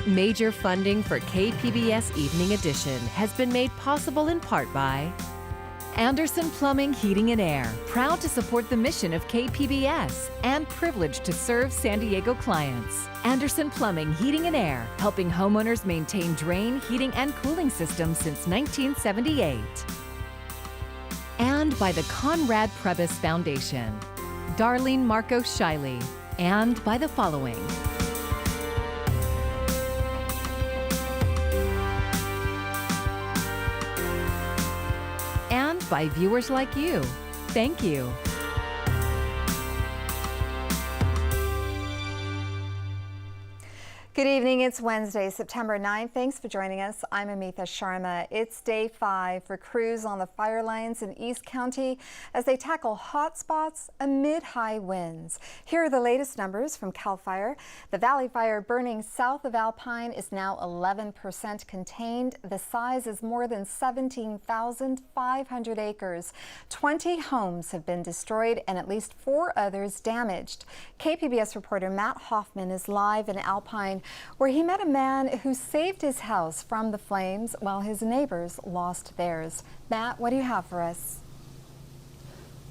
Major funding for KPBS Evening Edition has been made possible in part by Anderson Plumbing, Heating and Air, proud to support the mission of KPBS and privileged to serve San Diego clients. Anderson Plumbing, Heating and Air, helping homeowners maintain drain, heating, and cooling systems since 1978. And by the Conrad Prebys Foundation, Darlene Marcos Shiley, and by the following. And by viewers like you. Thank you. Good evening. It's Wednesday, September 9th. Thanks for joining us. I'm Amitha Sharma. It's day 5 for crews on the fire lines in East County as they tackle hot spots amid high winds. Here are the latest numbers from CAL FIRE. The Valley Fire burning south of Alpine is now 11% contained. The size is more than 17,500 acres. 20 homes have been destroyed and at least 4 others damaged. KPBS reporter Matt Hoffman is live in Alpine, where he met a man who saved his house from the flames while his neighbors lost theirs. Matt, what do you have for us?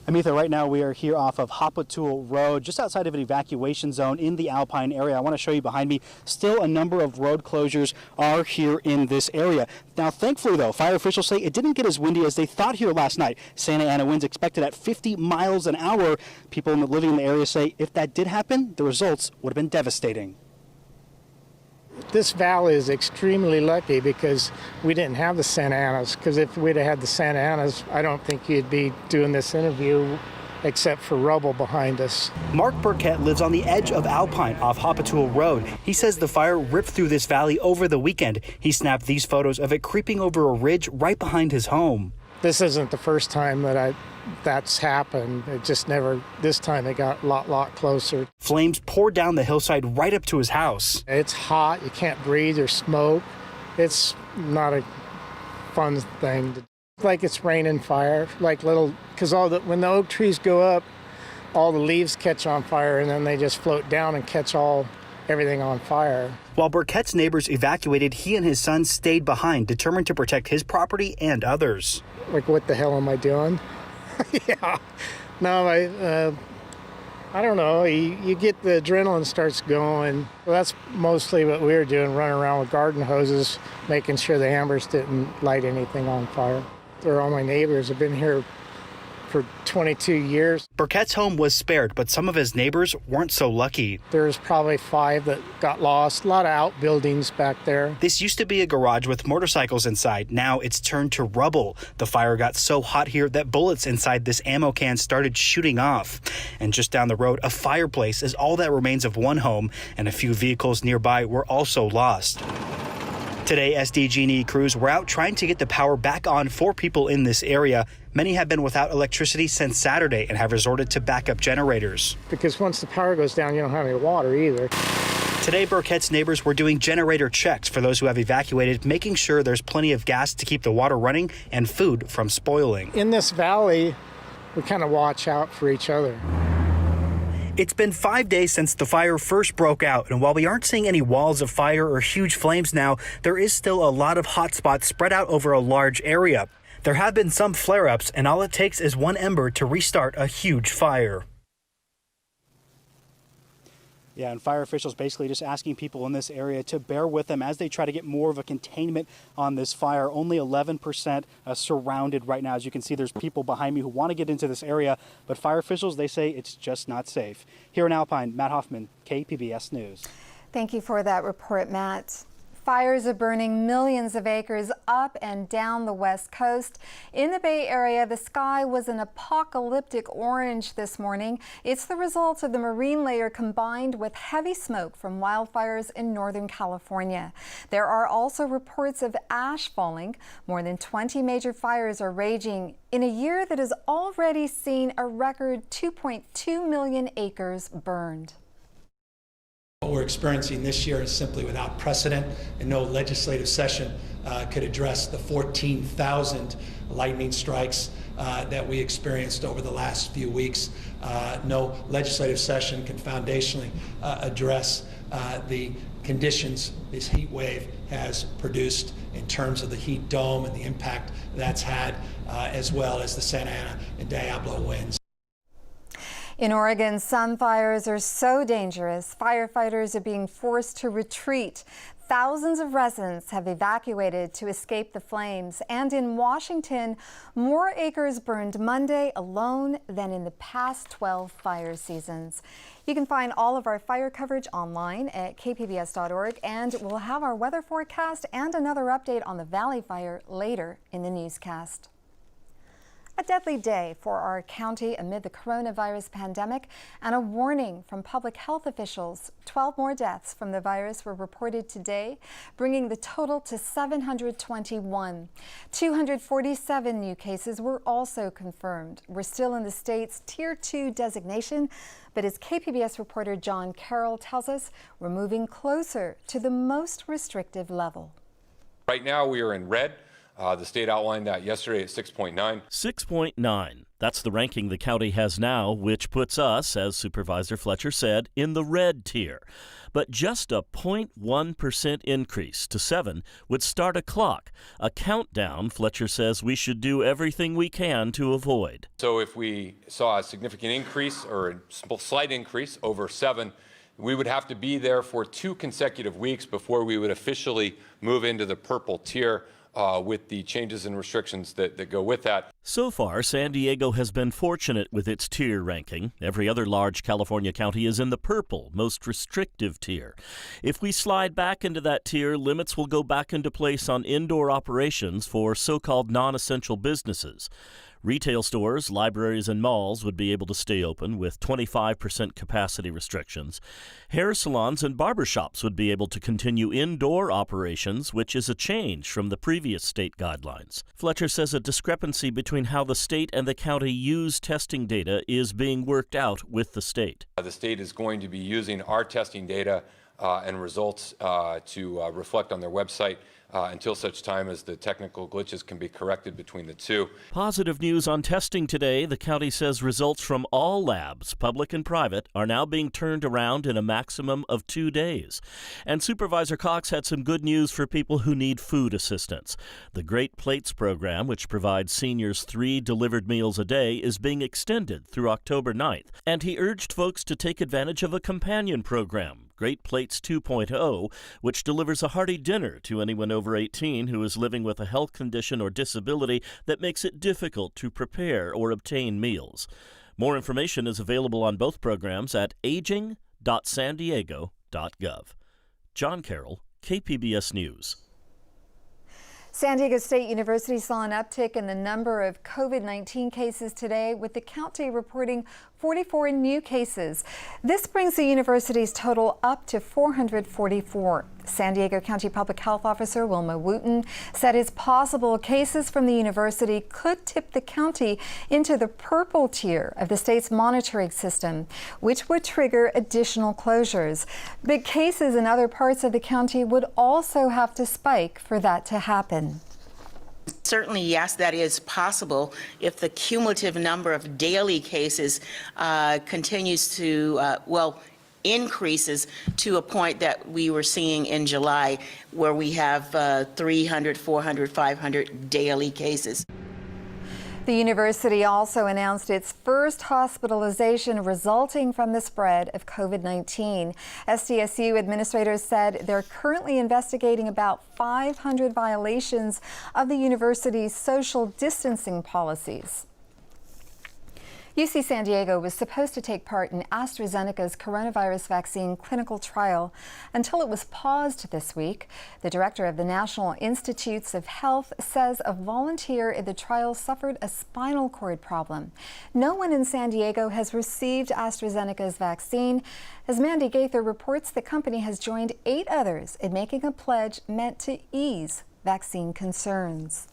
Amitha, right now we are here off of Hopatool Road, just outside of an evacuation zone in the Alpine area. I want to show you behind me, still a number of road closures are here in this area. Now, thankfully, though, fire officials say it didn't get as windy as they thought here last night. Santa Ana winds expected at 50 miles an hour. People living in the area say if that did happen, the results would have been devastating. This valley is extremely lucky because we didn't have the Santa Anas, because if we'd have had the Santa Anas, I don't think you'd be doing this interview except for rubble behind us. Mark Burkett lives on the edge of Alpine off Hopatool Road. He says the fire ripped through this valley over the weekend. He snapped these photos of it creeping over a ridge right behind his home. This isn't the first time that's happened. It just never, this time it got a lot closer. Flames poured down the hillside right up to his house. It's hot, you can't breathe or smoke. It's not a fun thing. Like it's raining fire, like because when the oak trees go up, all the leaves catch on fire and then they just float down and catch everything on fire. While Burkett's neighbors evacuated, he and his son stayed behind, determined to protect his property and others. Like, what the hell am I doing? Yeah. No, I don't know. You get the adrenaline starts going. Well, that's mostly what we were doing, running around with garden hoses, making sure the embers didn't light anything on fire. They're all my neighbors. Have been here for 22 years. Burkett's home was spared, but some of his neighbors weren't so lucky. There's probably 5 that got lost. A lot of outbuildings back there. This used to be a garage with motorcycles inside. Now it's turned to rubble. The fire got so hot here that bullets inside this ammo can started shooting off. And just down the road, a fireplace is all that remains of one home, and a few vehicles nearby were also lost. Today, SDG&E crews were out trying to get the power back on for people in this area. Many have been without electricity since Saturday and have resorted to backup generators. Because once the power goes down, you don't have any water either. Today, Burkett's neighbors were doing generator checks for those who have evacuated, making sure there's plenty of gas to keep the water running and food from spoiling. In this valley, we kind of watch out for each other. It's been 5 days since the fire first broke out, and while we aren't seeing any walls of fire or huge flames now, there is still a lot of hot spots spread out over a large area. There have been some flare-ups, and all it takes is one ember to restart a huge fire. Yeah, and fire officials basically just asking people in this area to bear with them as they try to get more of a containment on this fire. Only 11% surrounded right now. As you can see, there's people behind me who want to get into this area, but fire officials, they say it's just not safe. Here in Alpine, Matt Hoffman, KPBS News. Thank you for that report, Matt. Fires are burning millions of acres up and down the West Coast. In the Bay Area, the sky was an apocalyptic orange this morning. It's the result of the marine layer combined with heavy smoke from wildfires in Northern California. There are also reports of ash falling. More than 20 major fires are raging in a year that has already seen a record 2.2 million acres burned. What we're experiencing this year is simply without precedent, and no legislative session could address the 14,000 lightning strikes that we experienced over the last few weeks. No legislative session can foundationally address the conditions this heat wave has produced in terms of the heat dome and the impact that's had, as well as the Santa Ana and Diablo winds. In Oregon, some fires are so dangerous, firefighters are being forced to retreat. Thousands of residents have evacuated to escape the flames. And in Washington, more acres burned Monday alone than in the past 12 fire seasons. You can find all of our fire coverage online at kpbs.org, and we'll have our weather forecast and another update on the Valley Fire later in the newscast. A deadly day for our county amid the coronavirus pandemic and a warning from public health officials. 12 more deaths from the virus were reported today, bringing the total to 721. 247 new cases were also confirmed. We're still in the state's Tier 2 designation, but as KPBS reporter John Carroll tells us, we're moving closer to the most restrictive level. Right now we are in red. The state outlined that yesterday at 6.9. 6.9. That's the ranking the county has now, which puts us, as Supervisor Fletcher said, in the red tier. But just a 0.1% increase to 7 would start a clock, a countdown Fletcher says we should do everything we can to avoid. So if we saw a significant increase or a slight increase over 7, we would have to be there for 2 consecutive weeks before we would officially move into the purple tier. With the changes and restrictions that go with that. So far, San Diego has been fortunate with its tier ranking. Every other large California county is in the purple, most restrictive tier. If we slide back into that tier, limits will go back into place on indoor operations for so-called non-essential businesses. Retail stores, libraries, and malls would be able to stay open with 25% capacity restrictions. Hair salons and barbershops would be able to continue indoor operations, which is a change from the previous state guidelines. Fletcher says a discrepancy between how the state and the county use testing data is being worked out with the state. The state is going to be using our testing data and results to reflect on their website until such time as the technical glitches can be corrected between the two. Positive news on testing today. The county says results from all labs, public and private, are now being turned around in a maximum of 2 days. And Supervisor Cox had some good news for people who need food assistance. The Great Plates program, which provides seniors 3 delivered meals a day, is being extended through October 9th. And he urged folks to take advantage of a companion program, Great Plates 2.0, which delivers a hearty dinner to anyone over 18 who is living with a health condition or disability that makes it difficult to prepare or obtain meals. More information is available on both programs at aging.sandiego.gov. John Carroll, KPBS News. San Diego State University saw an uptick in the number of COVID-19 cases today, with the county reporting 44 new cases. This brings the university's total up to 444. San Diego County Public Health Officer Wilma Wooten said it's possible cases from the university could tip the county into the purple tier of the state's monitoring system, which would trigger additional closures. But cases in other parts of the county would also have to spike for that to happen. Certainly, yes, that is possible if the cumulative number of daily cases continues to, increases to a point that we were seeing in July, where we have 300, 400, 500 daily cases. The university also announced its first hospitalization resulting from the spread of COVID-19. SDSU administrators said they're currently investigating about 500 violations of the university's social distancing policies. UC San Diego was supposed to take part in AstraZeneca's coronavirus vaccine clinical trial until it was paused this week. The director of the National Institutes of Health says a volunteer in the trial suffered a spinal cord problem. No one in San Diego has received AstraZeneca's vaccine. As Mandy Gaither reports, the company has joined 8 others in making a pledge meant to ease vaccine concerns.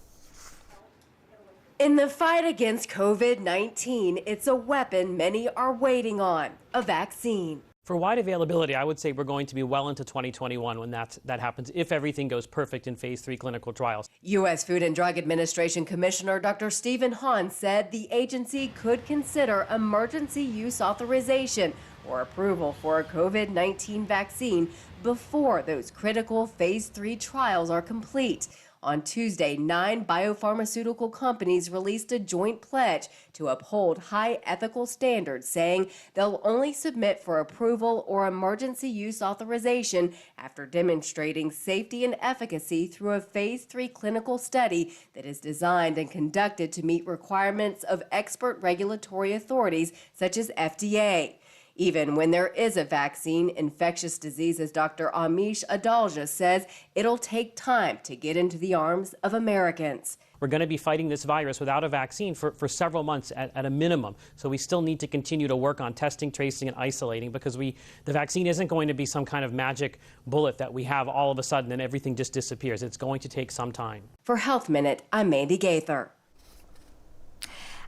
In the fight against COVID-19, it's a weapon many are waiting on, a vaccine. For wide availability, I would say we're going to be well into 2021 when that happens, if everything goes perfect in phase 3 clinical trials. U.S. Food and Drug Administration Commissioner Dr. Stephen Hahn said the agency could consider emergency use authorization or approval for a COVID-19 vaccine before those critical phase 3 trials are complete. On Tuesday, 9 biopharmaceutical companies released a joint pledge to uphold high ethical standards, saying they'll only submit for approval or emergency use authorization after demonstrating safety and efficacy through a phase 3 clinical study that is designed and conducted to meet requirements of expert regulatory authorities such as FDA. Even when there is a vaccine, infectious diseases Dr. Amish Adalja says it'll take time to get into the arms of Americans. We're going to be fighting this virus without a vaccine for several months at a minimum. So we still need to continue to work on testing, tracing, and isolating, because the vaccine isn't going to be some kind of magic bullet that we have all of a sudden and everything just disappears. It's going to take some time. For Health Minute, I'm Mandy Gaither.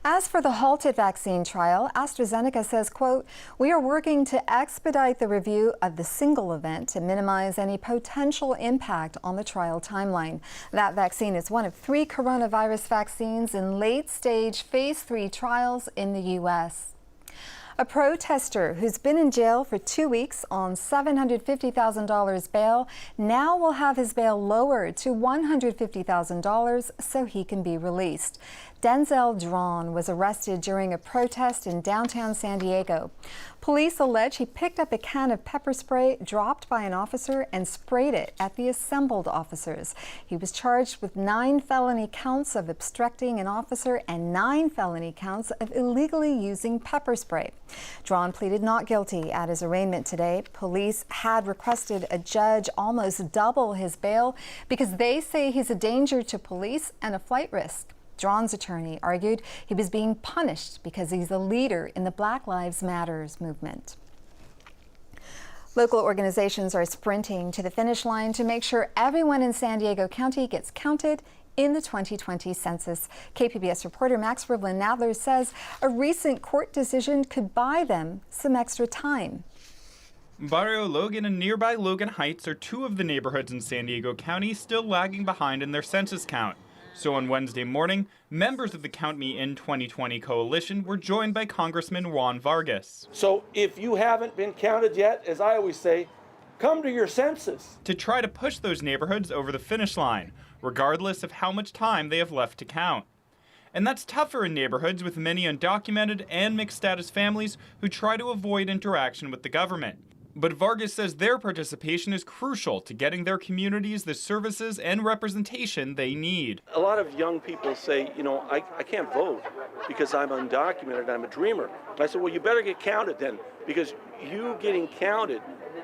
As for the halted vaccine trial, AstraZeneca says, quote, "We are working to expedite the review of the single event to minimize any potential impact on the trial timeline." That vaccine is one of 3 coronavirus vaccines in late-stage phase 3 trials in the U.S. A protester who's been in jail for 2 weeks on $750,000 bail now will have his bail lowered to $150,000 so he can be released. Denzel Drawn was arrested during a protest in downtown San Diego. Police allege he picked up a can of pepper spray dropped by an officer and sprayed it at the assembled officers. He was charged with 9 felony counts of obstructing an officer and 9 felony counts of illegally using pepper spray. Drawn pleaded not guilty at his arraignment today. Police had requested a judge almost double his bail because they say he's a danger to police and a flight risk. Drawn's attorney argued he was being punished because he's a leader in the Black Lives Matter movement. Local organizations are sprinting to the finish line to make sure everyone in San Diego County gets counted in the 2020 census. KPBS reporter Max Rivlin-Nadler says a recent court decision could buy them some extra time. Barrio Logan and nearby Logan Heights are 2 of the neighborhoods in San Diego County still lagging behind in their census count. So on Wednesday morning, members of the Count Me In 2020 coalition were joined by Congressman Juan Vargas. So if you haven't been counted yet, as I always say, come to your census. To try to push those neighborhoods over the finish line, regardless of how much time they have left to count. And that's tougher in neighborhoods with many undocumented and mixed status families who try to avoid interaction with the government. But Vargas says their participation is crucial to getting their communities the services and representation they need. A lot of young people say, I can't vote because I'm undocumented, I'm a dreamer. I said, well, you better get counted then, because you getting counted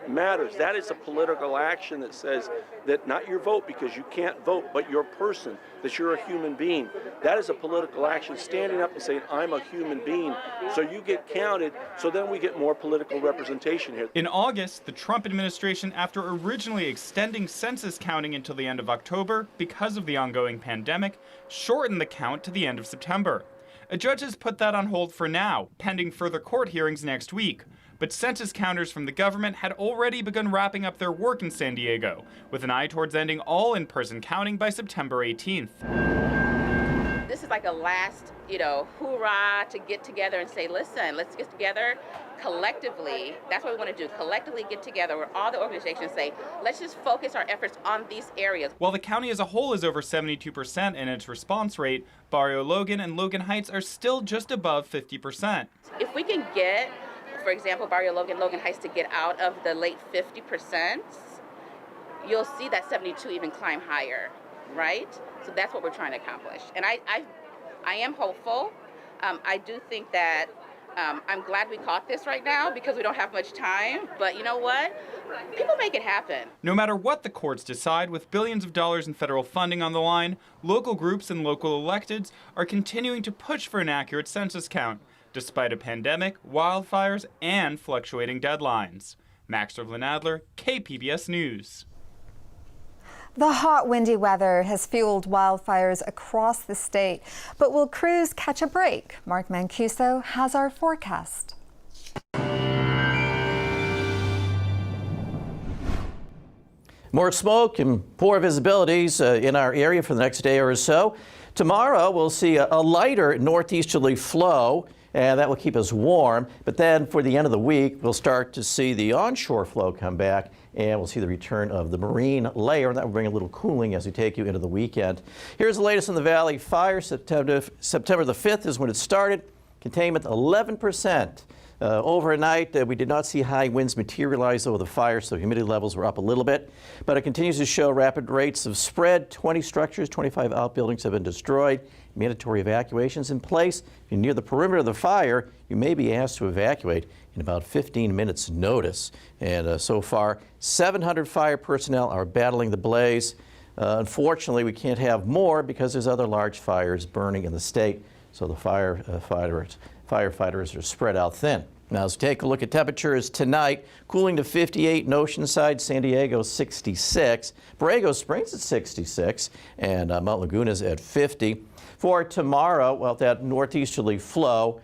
matters. That is a political action that says that not your vote because you can't vote, but your person, that you're a human being. That is a political action, standing up and saying, I'm a human being. So you get counted, so then we get more political representation here. In August, the Trump administration, after originally extending census counting until the end of October because of the ongoing pandemic, shortened the count to the end of September. A judge has put that on hold for now, pending further court hearings next week. But census counters from the government had already begun wrapping up their work in San Diego, with an eye towards ending all in-person counting by September 18th. This is like a last, hoorah to get together and say, listen, let's get together collectively. That's what we want to do, collectively get together where all the organizations say, let's just focus our efforts on these areas. While the county as a whole is over 72% in its response rate, Barrio Logan and Logan Heights are still just above 50%. If we can get, for example, Barrio Logan, Logan Heights to get out of the late 50%, you'll see that 72 even climb higher, right? So that's what we're trying to accomplish. And I am hopeful. I do think that I'm glad we caught this right now because we don't have much time. But you know what? People make it happen. No matter what the courts decide, with billions of dollars in federal funding on the line, local groups and local electeds are continuing to push for an accurate census count, despite a pandemic, wildfires, and fluctuating deadlines. Max Rivlin-Nadler, KPBS News. The hot, windy weather has fueled wildfires across the state. But will crews catch a break? Mark Mancuso has our forecast. More smoke and poor visibilities in our area for the next day or so. Tomorrow, we'll see a lighter northeasterly flow and that will keep us warm. But then for the end of the week, we'll start to see the onshore flow come back, and we'll see the return of the marine layer, and that will bring a little cooling as we take you into the weekend. Here's the latest in the Valley fire. September the 5th is when it started. Containment 11%. Overnight, we did not see high winds materialize over the fire, so humidity levels were up a little bit. But it continues to show rapid rates of spread. 20 structures, 25 outbuildings have been destroyed. Mandatory evacuations in place. If you're near the perimeter of the fire, you may be asked to evacuate in about 15 minutes notice. And so far, 700 fire personnel are battling the blaze. Unfortunately, we can't have more because there's other large fires burning in the state. So the firefighters are spread out thin. Now, let's take a look at temperatures tonight. Cooling to 58 in Oceanside, San Diego 66, Borrego Springs at 66, and Mount Laguna's at 50. For tomorrow, well, that northeasterly flow,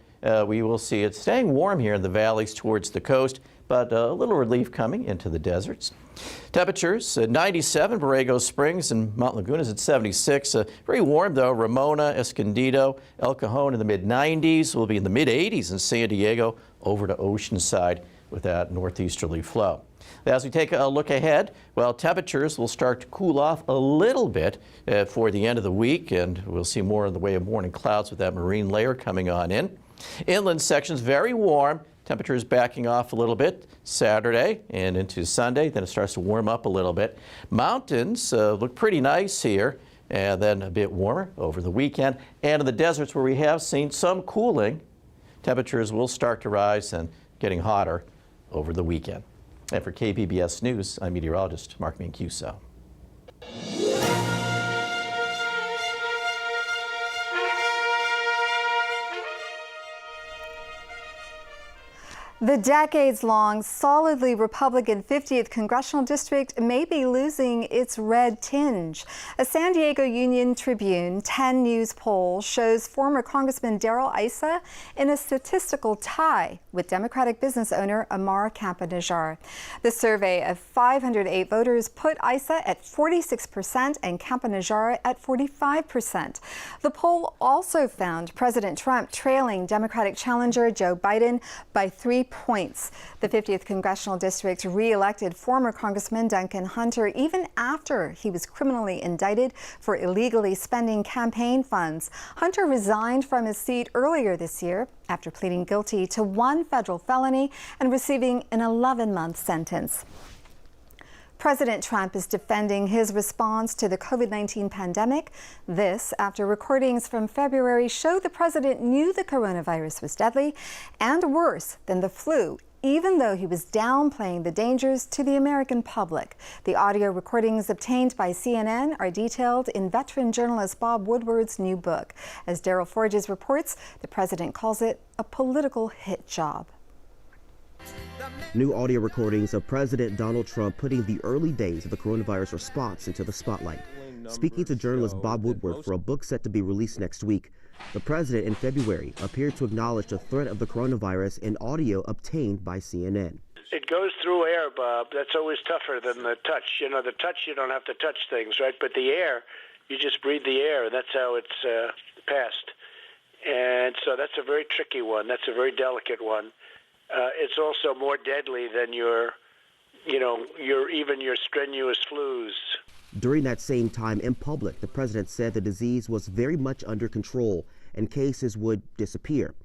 we will see it staying warm here in the valleys towards the coast, but a little relief coming into the deserts. Temperatures 97 Borrego Springs and Mount Laguna's at 76. Very warm though. Ramona, Escondido, El Cajon in the mid-90s. We'll be in the mid-80s in San Diego over to Oceanside with that northeasterly flow. As we take a look ahead, well, temperatures will start to cool off a little bit for the end of the week, and we'll see more in the way of morning clouds with that marine layer coming on in. Inland sections very warm. Temperatures backing off a little bit Saturday and into Sunday. Then it starts to warm up a little bit. Mountains look pretty nice here, and then a bit warmer over the weekend. And in the deserts where we have seen some cooling, temperatures will start to rise and getting hotter over the weekend. And for KPBS News, I'm meteorologist Mark Mancuso. The decades-long, solidly Republican 50th Congressional District may be losing its red tinge. A San Diego Union Tribune 10 News poll shows former Congressman Darrell Issa in a statistical tie with Democratic business owner Amar Campa-Najjar. The survey of 508 voters put Issa at 46% and Campa-Najjar at 45%. The poll also found President Trump trailing Democratic challenger Joe Biden by 3 points. The 50th Congressional District re-elected former Congressman Duncan Hunter even after he was criminally indicted for illegally spending campaign funds. Hunter resigned from his seat earlier this year after pleading guilty to 1 federal felony and receiving an 11-month sentence. President Trump is defending his response to the COVID-19 pandemic. This after recordings from February show the president knew the coronavirus was deadly and worse than the flu, even though he was downplaying the dangers to the American public. The audio recordings obtained by CNN are detailed in veteran journalist Bob Woodward's new book. As Daryl Forges reports, the president calls it a political hit job. New audio recordings of President Donald Trump putting the early days of the coronavirus response into the spotlight. Speaking to journalist Bob Woodward for a book set to be released next week, the president in February appeared to acknowledge the threat of the coronavirus in audio obtained by CNN. It goes through air, Bob. That's always tougher than the touch. You know, the touch, you don't have to touch things, right? But the air, you just breathe the air. That's how it's passed. And so that's a very tricky one. That's a very delicate one. It's also more deadly than your strenuous flus. During that same time in public, the president said the disease was very much under control and cases would disappear.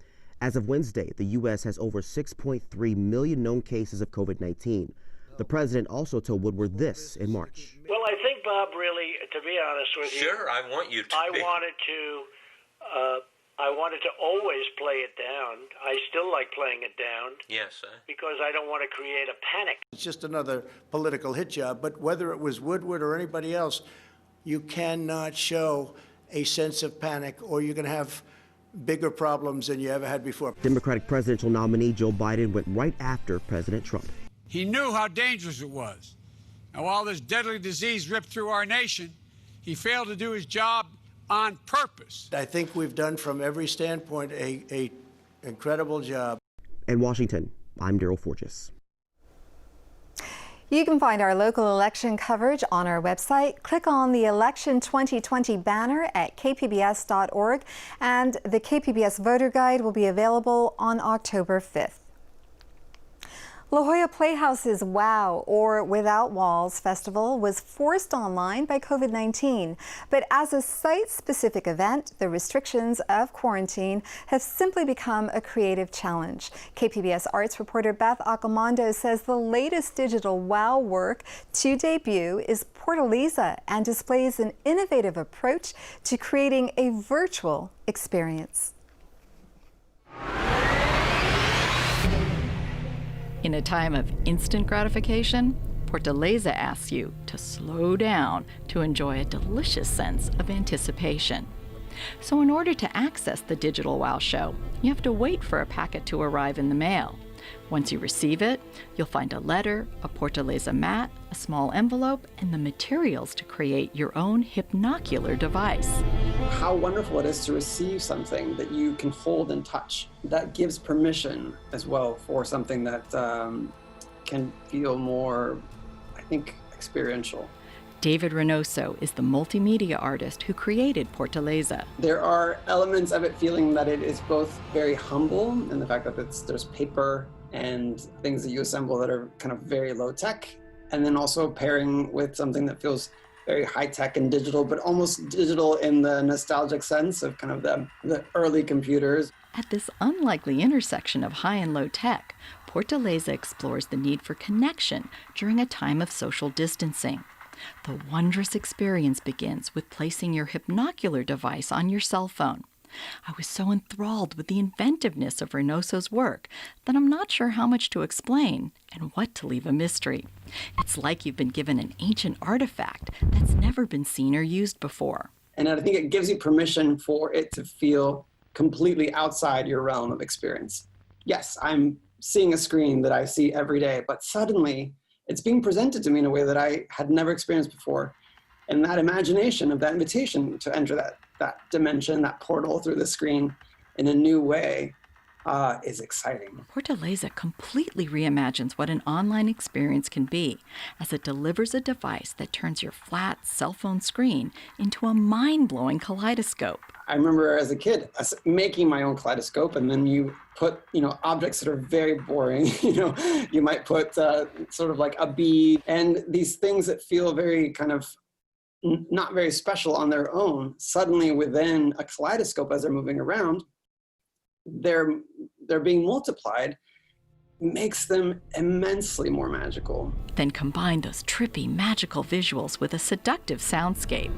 As of Wednesday, the U.S. has over 6.3 million known cases of COVID-19. The president also told Woodward this in March. Well, I think, Bob, really, to be honest with you, Sure, I want you to. I wanted to always play it down. I still like playing it down. Yes, because I don't want to create a panic. It's just another political hit job. But whether it was Woodward or anybody else, you cannot show a sense of panic or you're going to have bigger problems than you ever had before. Democratic presidential nominee Joe Biden went right after President Trump. He knew how dangerous it was. And while this deadly disease ripped through our nation, he failed to do his job on purpose. I think we've done from every standpoint a incredible job. In Washington, I'm Daryl Forges. You can find our local election coverage on our website. Click on the Election 2020 banner at kpbs.org, and the KPBS Voter Guide will be available on October 5th. La Jolla Playhouse's WOW, or Without Walls Festival, was forced online by COVID-19. But as a site-specific event, the restrictions of quarantine have simply become a creative challenge. KPBS arts reporter Beth Accomando says the latest digital WOW work to debut is Portaleza and displays an innovative approach to creating a virtual experience. In a time of instant gratification, Portaleza asks you to slow down to enjoy a delicious sense of anticipation. So in order to access the digital WOW show, you have to wait for a packet to arrive in the mail. Once you receive it, you'll find a letter, a Portaleza mat, a small envelope, and the materials to create your own hypnocular device. How wonderful it is to receive something that you can hold and touch. That gives permission as well for something that can feel more, I think, experiential. David Reynoso is the multimedia artist who created Portaleza. There are elements of it feeling that it is both very humble in the fact that there's paper and things that you assemble that are kind of very low tech, and then also pairing with something that feels very high tech and digital, but almost digital in the nostalgic sense of kind of the early computers. At this unlikely intersection of high and low tech, Portaleza explores the need for connection during a time of social distancing. The wondrous experience begins with placing your hypnocular device on your cell phone. I was so enthralled with the inventiveness of Reynoso's work that I'm not sure how much to explain and what to leave a mystery. It's like you've been given an ancient artifact that's never been seen or used before. And I think it gives you permission for it to feel completely outside your realm of experience. Yes, I'm seeing a screen that I see every day, but suddenly it's being presented to me in a way that I had never experienced before. And that imagination of that invitation to enter that dimension, that portal through the screen in a new way is exciting. Portaleza completely reimagines what an online experience can be as it delivers a device that turns your flat cell phone screen into a mind-blowing kaleidoscope. I remember as a kid making my own kaleidoscope, and then you put, objects that are very boring. You might put sort of like a bead, and these things that feel very kind of not very special on their own, suddenly within a kaleidoscope as they're moving around, they're being multiplied, makes them immensely more magical. Then combine those trippy, magical visuals with a seductive soundscape.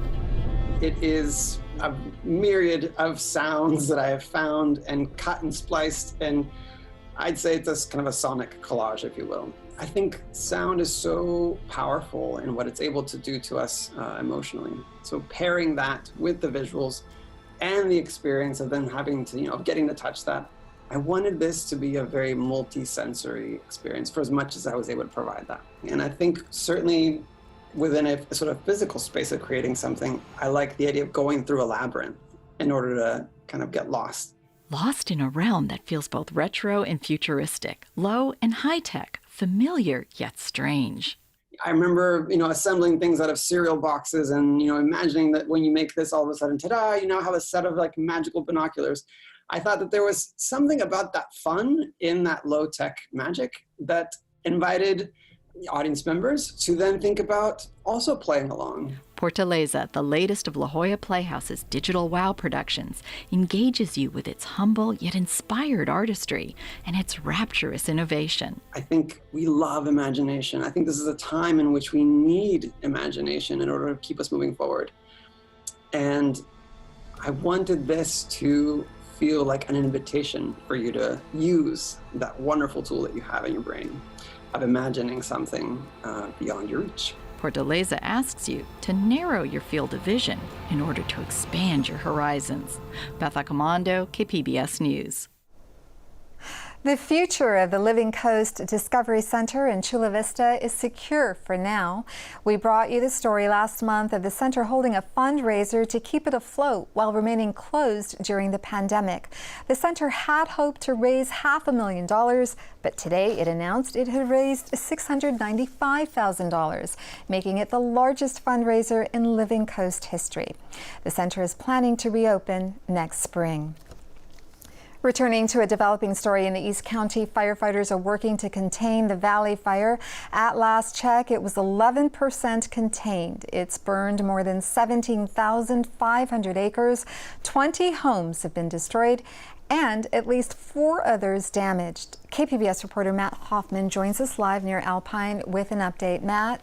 It is a myriad of sounds that I have found and cut and spliced, and I'd say it's this kind of a sonic collage, if you will. I think sound is so powerful in what it's able to do to us emotionally. So pairing that with the visuals and the experience of then having to, of getting to touch that, I wanted this to be a very multi-sensory experience for as much as I was able to provide that. And I think certainly within a sort of physical space of creating something, I like the idea of going through a labyrinth in order to kind of get lost. Lost in a realm that feels both retro and futuristic, low and high-tech, familiar yet strange. I remember, assembling things out of cereal boxes and, imagining that when you make this, all of a sudden, ta-da, you now have a set of like magical binoculars. I thought that there was something about that fun in that low-tech magic that invited audience members to then think about also playing along. Portaleza, the latest of La Jolla Playhouse's digital WOW productions, engages you with its humble yet inspired artistry and its rapturous innovation. I think we love imagination. I think this is a time in which we need imagination in order to keep us moving forward. And I wanted this to feel like an invitation for you to use that wonderful tool that you have in your brain of imagining something beyond your reach. Portaleza asks you to narrow your field of vision in order to expand your horizons. Beth Accomando, KPBS News. The future of the Living Coast Discovery Center in Chula Vista is secure for now. We brought you the story last month of the center holding a fundraiser to keep it afloat while remaining closed during the pandemic. The center had hoped to raise $500,000, but today it announced it had raised $695,000, making it the largest fundraiser in Living Coast history. The center is planning to reopen next spring. Returning to a developing story in the East County, firefighters are working to contain the Valley Fire. At last check, it was 11% contained. It's burned more than 17,500 acres. 20 homes have been destroyed and at least 4 others damaged. KPBS reporter Matt Hoffman joins us live near Alpine with an update. Matt?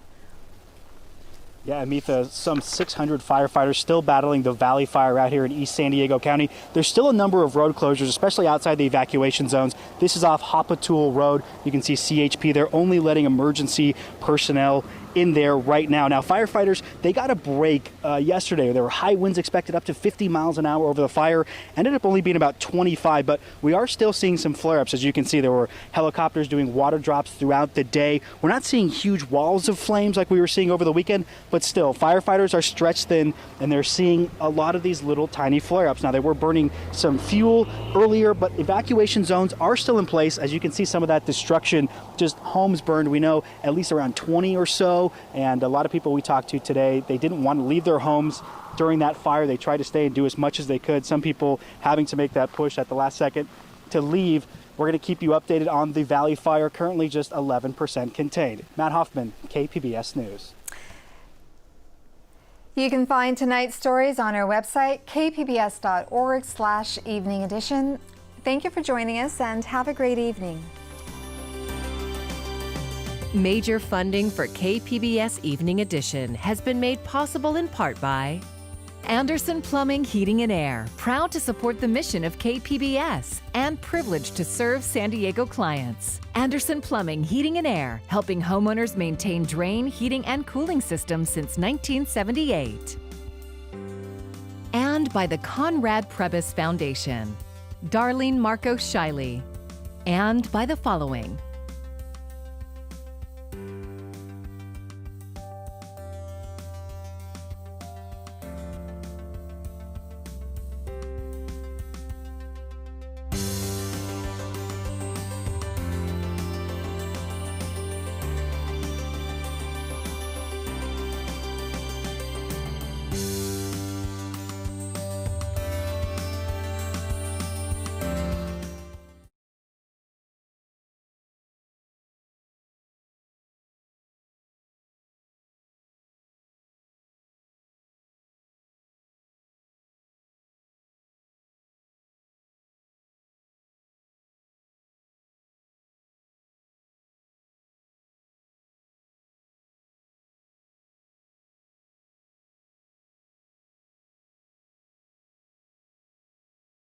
Yeah, Amitha, some 600 firefighters still battling the Valley Fire out here in East San Diego County. There's still a number of road closures, especially outside the evacuation zones. This is off Hopatool Road. You can see CHP. They're only letting emergency personnel in there right now. Now, firefighters, they got a break yesterday. There were high winds expected up to 50 miles an hour over the fire. Ended up only being about 25, but we are still seeing some flare-ups. As you can see, there were helicopters doing water drops throughout the day. We're not seeing huge walls of flames like we were seeing over the weekend, but still, firefighters are stretched thin, and they're seeing a lot of these little tiny flare-ups. Now, they were burning some fuel earlier, but evacuation zones are still in place. As you can see, some of that destruction, just homes burned. We know at least around 20 or so. And a lot of people we talked to today, they didn't want to leave their homes during that fire. They tried to stay and do as much as they could. Some people having to make that push at the last second to leave. We're going to keep you updated on the Valley Fire, currently just 11% contained. Matt Hoffman, KPBS News. You can find tonight's stories on our website, kpbs.org/evening edition. Thank you for joining us and have a great evening. Major funding for KPBS Evening Edition has been made possible in part by Anderson Plumbing, Heating and Air, proud to support the mission of KPBS and privileged to serve San Diego clients. Anderson Plumbing, Heating and Air, helping homeowners maintain drain, heating, and cooling systems since 1978. And by the Conrad Prebys Foundation, Darlene Marco Shiley. And by the following: